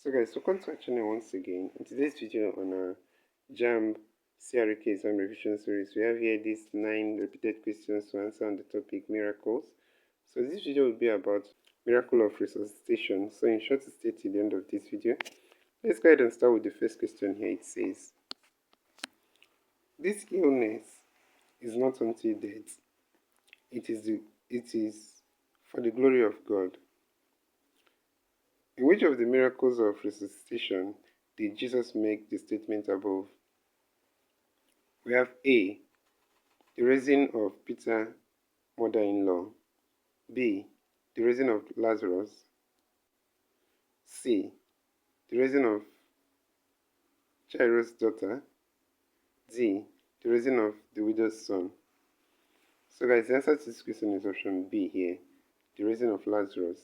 So guys, welcome to our channel once again. In today's video on our JAMB CRK exam revision series, we have here these 9 repeated questions to answer on the topic miracles. So this video will be about miracle of resuscitation. So in short, stay till the end of this video. Let's go ahead and start with the first question here. It says, this illness is not until death. It is for the glory of God. In which of the miracles of resuscitation did Jesus make the statement above? We have A, the raising of Peter's mother-in-law. B, the raising of Lazarus. C, the raising of Jairus' daughter. D, the raising of the widow's son. So guys, the answer to this question is option B here, the raising of Lazarus.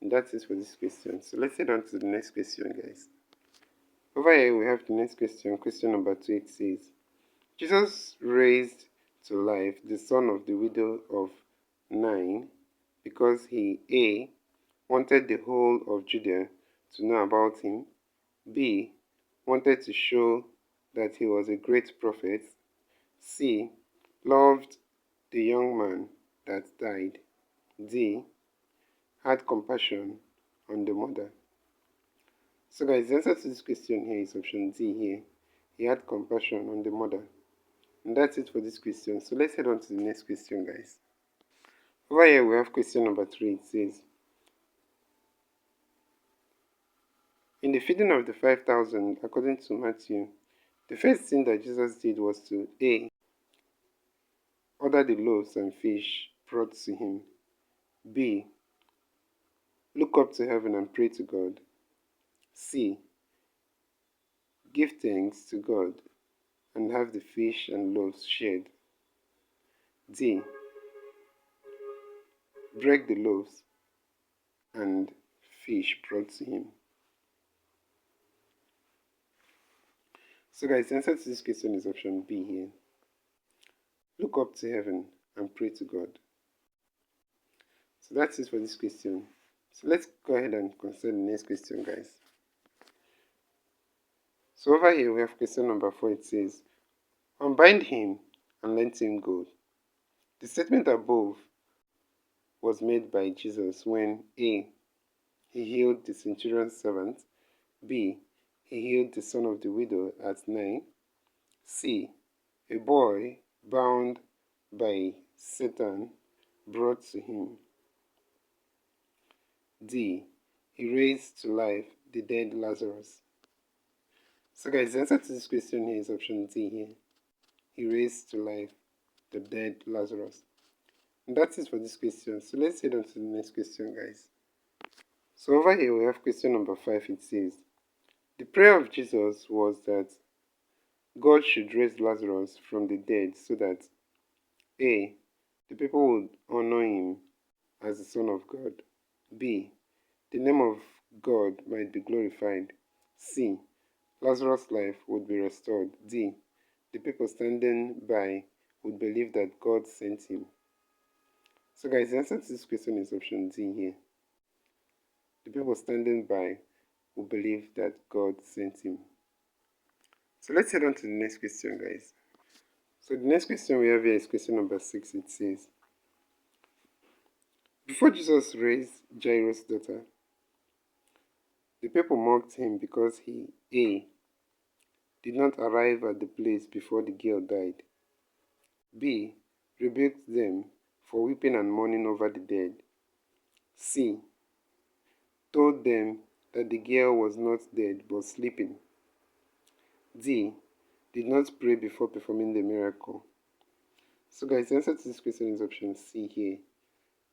And that's it for this question. So let's head on to the next question, guys. Over here we have the next question, question number 2. It says, Jesus raised to life the son of the widow of Nain because he A, wanted the whole of Judea to know about him, B, wanted to show that he was a great prophet, C, loved the young man that died, D, had compassion on the mother. So guys, the answer to this question here is option D here. He had compassion on the mother. And that's it for this question. So let's head on to the next question, guys. Over here we have question number 3. It says, in the feeding of the 5,000, according to Matthew, the first thing that Jesus did was to A, order the loaves and fish brought to him, B, look up to heaven and pray to God, C, give thanks to God and have the fish and loaves shared, D, break the loaves and fish brought to him. So guys, the answer to this question is option B here. Look up to heaven and pray to God. So that's it for this question. So let's go ahead and consider the next question, guys. So over here we have question number 4. It says, unbind him and let him go. The statement above was made by Jesus when A, he healed the centurion's servant, B, he healed the son of the widow at Nain, C, a boy bound by Satan brought to him, D, he raised to life the dead Lazarus. So guys, the answer to this question here is option D here. He raised to life the dead Lazarus. And that's it for this question. So let's head on to the next question, guys. So over here we have question number 5. It says, the prayer of Jesus was that God should raise Lazarus from the dead so that A, the people would honor him as the Son of God, B, the name of God might be glorified, C, Lazarus' life would be restored, D, the people standing by would believe that God sent him. So guys, the answer to this question is option D here. The people standing by will believe that God sent him. So let's head on to the next question, guys. So the next question we have here is question number 6. It says, before Jesus raised Jairus' daughter, the people mocked him because he A, did not arrive at the place before the girl died, B, rebuked them for weeping and mourning over the dead, C, told them that the girl was not dead but sleeping, D, did not pray before performing the miracle. So guys, the answer to this question is option C here.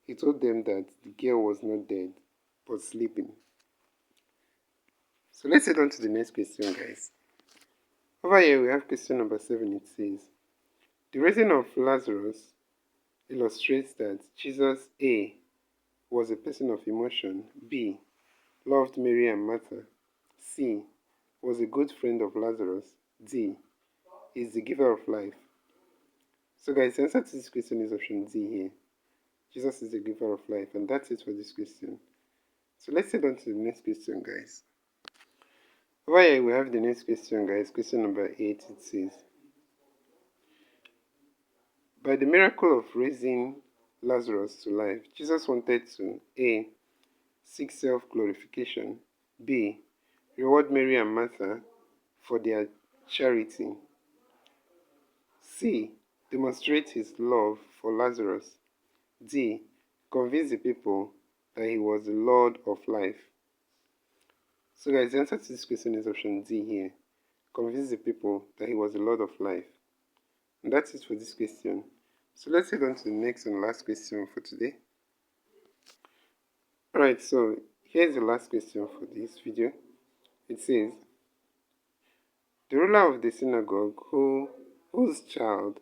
He told them that the girl was not dead but sleeping. So let's head on to the next question, guys. Over here we have question number 7. It says, the raising of Lazarus illustrates that Jesus A, was a person of emotion, B, loved Mary and Martha, C, was a good friend of Lazarus, D, is the giver of life. So guys, the answer to this question is option D here. Jesus is the giver of life, and that's it for this question. So let's head on to the next question, guys. Over here we have the next question, guys. Question number 8. It says, by the miracle of raising Lazarus to life, Jesus wanted to A. Seek self-glorification, B. Reward Mary and Martha for their charity, C. Demonstrate his love for Lazarus, D. Convince the people that he was the Lord of life. So guys, the answer to this question is option D here. Convince the people that he was the Lord of life. And that's it for this question. So let's head on to the next and last question for today. Alright, so here's the last question for this video. It says, the ruler of the synagogue whose child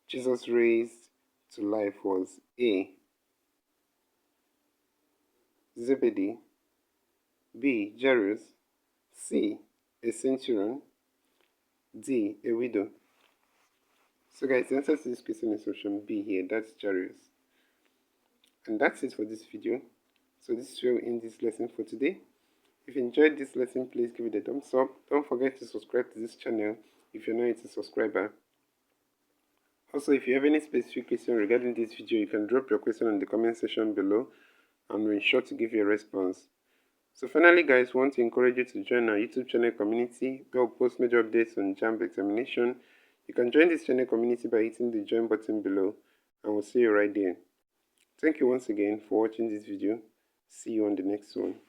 Jesus raised to life was A. Zebedee, B. Jairus, C. A centurion, D. A widow. So guys, the answer to this question is option B here, that's Jairus. And that's it for this video. So this is where we end this lesson for today. If you enjoyed this lesson, please give it a thumbs up. Don't forget to subscribe to this channel if you're not a subscriber. Also, if you have any specific question regarding this video, you can drop your question in the comment section below and we'll ensure to give you a response. So finally guys, we want to encourage you to join our YouTube channel community where we post major updates on JAMB examination. You can join this channel community by hitting the join button below and we'll see you right there. Thank you once again for watching this video. See you on the next one.